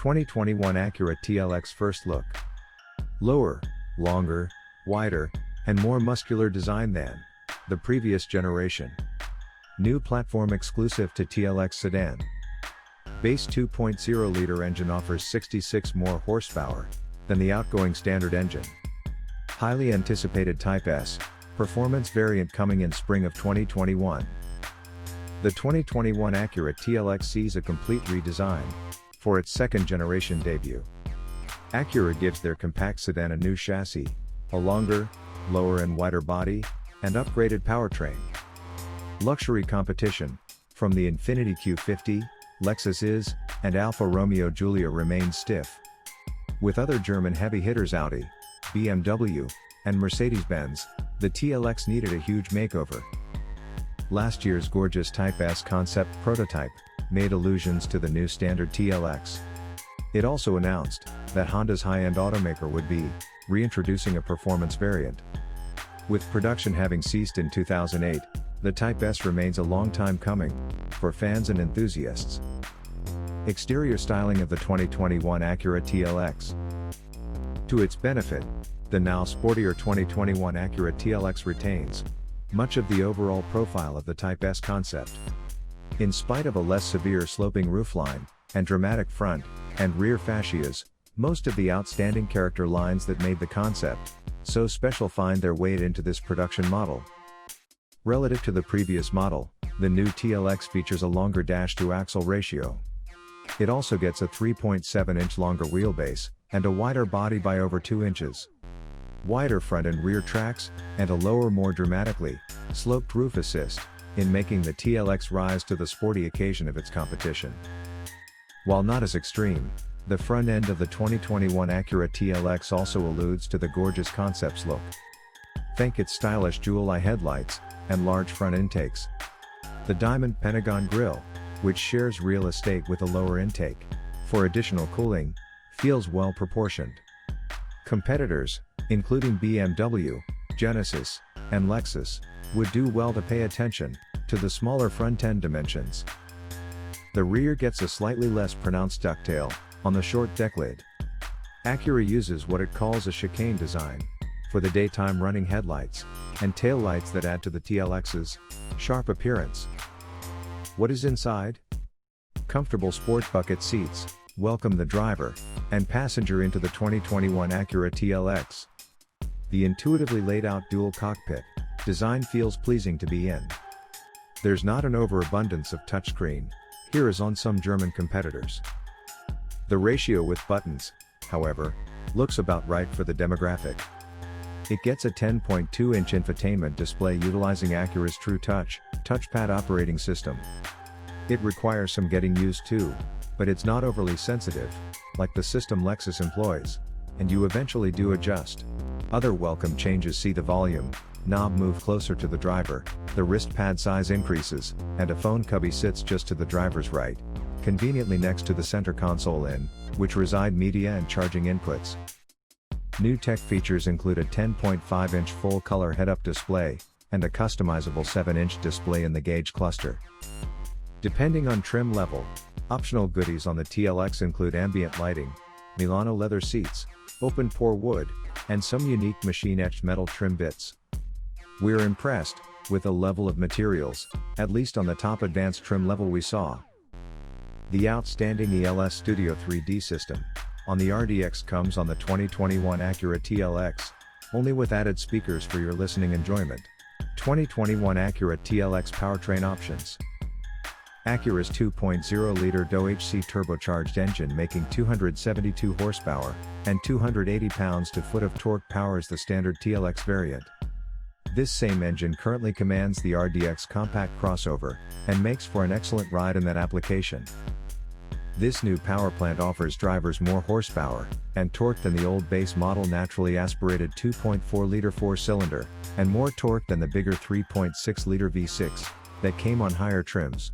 2021 Acura TLX first look. Lower, longer, wider, and more muscular design than the previous generation. New platform exclusive to TLX sedan. Base 2.0-liter engine offers 66 more horsepower than the outgoing standard engine. Highly anticipated Type S performance variant coming in spring of 2021. The 2021 Acura TLX sees a complete redesign for its second-generation debut. Acura gives their compact sedan a new chassis, a longer, lower and wider body, and upgraded powertrain. Luxury competition from the Infiniti Q50, Lexus IS, and Alfa Romeo Giulia remains stiff. With other German heavy hitters Audi, BMW, and Mercedes-Benz, the TLX needed a huge makeover. Last year's gorgeous Type S concept prototype made allusions to the new standard TLX. It also announced that Honda's high-end automaker would be reintroducing a performance variant. With production having ceased in 2008, the Type S remains a long time coming for fans and enthusiasts. Exterior styling of the 2021 Acura TLX. To its benefit, the now sportier 2021 Acura TLX retains much of the overall profile of the Type S concept. In spite of a less severe sloping roofline and dramatic front and rear fascias, most of the outstanding character lines that made the concept so special find their way into this production model. Relative to the previous model, the new TLX features a longer dash-to-axle ratio. It also gets a 3.7-inch longer wheelbase and a wider body by over 2 inches. Wider front and rear tracks, and a lower, more dramatically sloped roof assist in making the TLX rise to the sporty occasion of its competition. While not as extreme, the front end of the 2021 Acura TLX also alludes to the gorgeous concept's look. Think its stylish jewel-eye headlights and large front intakes. The diamond pentagon grille, which shares real estate with a lower intake for additional cooling, feels well proportioned. Competitors, including BMW, Genesis, and Lexus, would do well to pay attention to the smaller front end dimensions. The rear gets a slightly less pronounced ducktail on the short deck lid. Acura uses what it calls a chicane design for the daytime running headlights and taillights that add to the TLX's sharp appearance. What is inside? Comfortable sport bucket seats welcome the driver and passenger into the 2021 Acura TLX. The intuitively laid out dual cockpit design feels pleasing to be in. There's not an overabundance of touchscreen here as on some German competitors. The ratio with buttons, however, looks about right for the demographic. It gets a 10.2-inch infotainment display utilizing Acura's True Touch touchpad operating system. It requires some getting used to, but it's not overly sensitive, like the system Lexus employs, and you eventually do adjust. Other welcome changes see the volume knob move closer to the driver, the wrist pad size increases, and a phone cubby sits just to the driver's right, conveniently next to the center console in which reside media and charging inputs. New tech features include a 10.5-inch full-color head-up display, and a customizable 7-inch display in the gauge cluster. Depending on trim level, optional goodies on the TLX include ambient lighting, Milano leather seats, open-pore wood, and some unique machine-etched metal trim bits. We're impressed with the level of materials, at least on the top advanced trim level we saw. The outstanding ELS Studio 3D system on the RDX comes on the 2021 Acura TLX, only with added speakers for your listening enjoyment. 2021 Acura TLX powertrain options. Acura's 2.0-liter DOHC turbocharged engine making 272 horsepower and 280 pounds-to-foot of torque powers the standard TLX variant. This same engine currently commands the RDX compact crossover and makes for an excellent ride in that application. This new power plant offers drivers more horsepower and torque than the old base model naturally aspirated 2.4-liter four-cylinder, and more torque than the bigger 3.6-liter V6 that came on higher trims.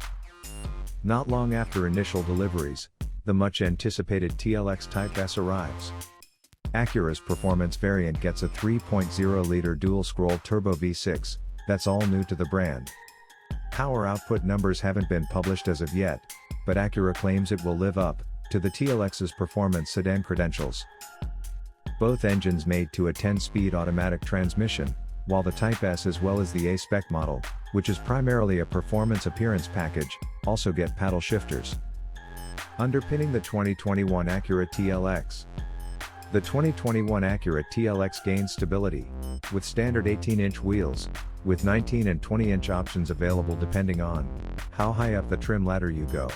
Not long after initial deliveries, the much-anticipated TLX Type S arrives. Acura's performance variant gets a 3.0-liter dual-scroll turbo V6, that's all new to the brand. Power output numbers haven't been published as of yet, but Acura claims it will live up to the TLX's performance sedan credentials. Both engines made to a 10-speed automatic transmission, while the Type S as well as the A-Spec model, which is primarily a performance appearance package, also get paddle shifters. Underpinning the 2021 Acura TLX. The 2021 Acura TLX gains stability, with standard 18-inch wheels, with 19 and 20-inch options available depending on how high up the trim ladder you go.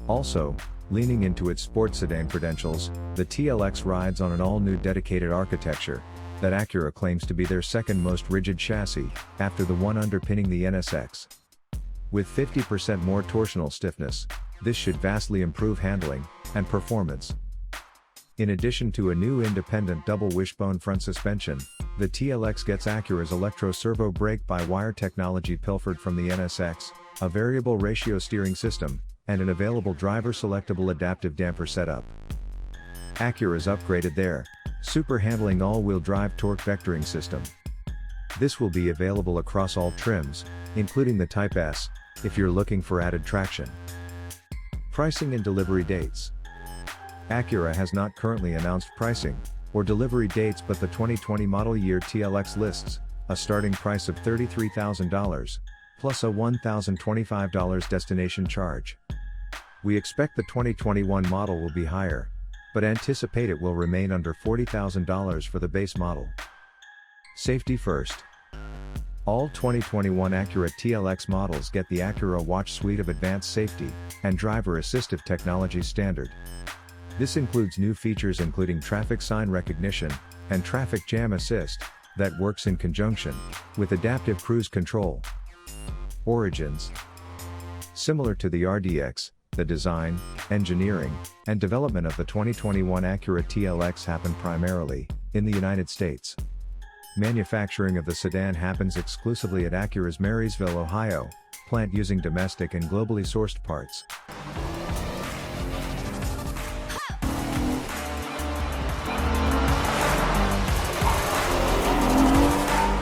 Also, leaning into its sports sedan credentials, the TLX rides on an all-new dedicated architecture that Acura claims to be their second most rigid chassis, after the one underpinning the NSX. With 50% more torsional stiffness, this should vastly improve handling and performance. In addition to a new independent double wishbone front suspension, the TLX gets Acura's electro-servo brake-by-wire technology pilfered from the NSX, a variable ratio steering system, and an available driver-selectable adaptive damper setup. Acura's upgraded their super handling all-wheel drive torque vectoring system. This will be available across all trims, including the Type S, if you're looking for added traction. Pricing and delivery dates. Acura has not currently announced pricing or delivery dates, but the 2020 model year TLX lists a starting price of $33,000, plus a $1,025 destination charge. We expect the 2021 model will be higher, but anticipate it will remain under $40,000 for the base model. Safety first. All 2021 Acura TLX models get the Acura Watch suite of advanced safety and driver assistive technology standard. This includes new features including traffic sign recognition and traffic jam assist that works in conjunction with adaptive cruise control. Origins. Similar to the RDX, the design, engineering, and development of the 2021 Acura TLX happened primarily in the United States. Manufacturing of the sedan happens exclusively at Acura's Marysville, Ohio, plant using domestic and globally sourced parts.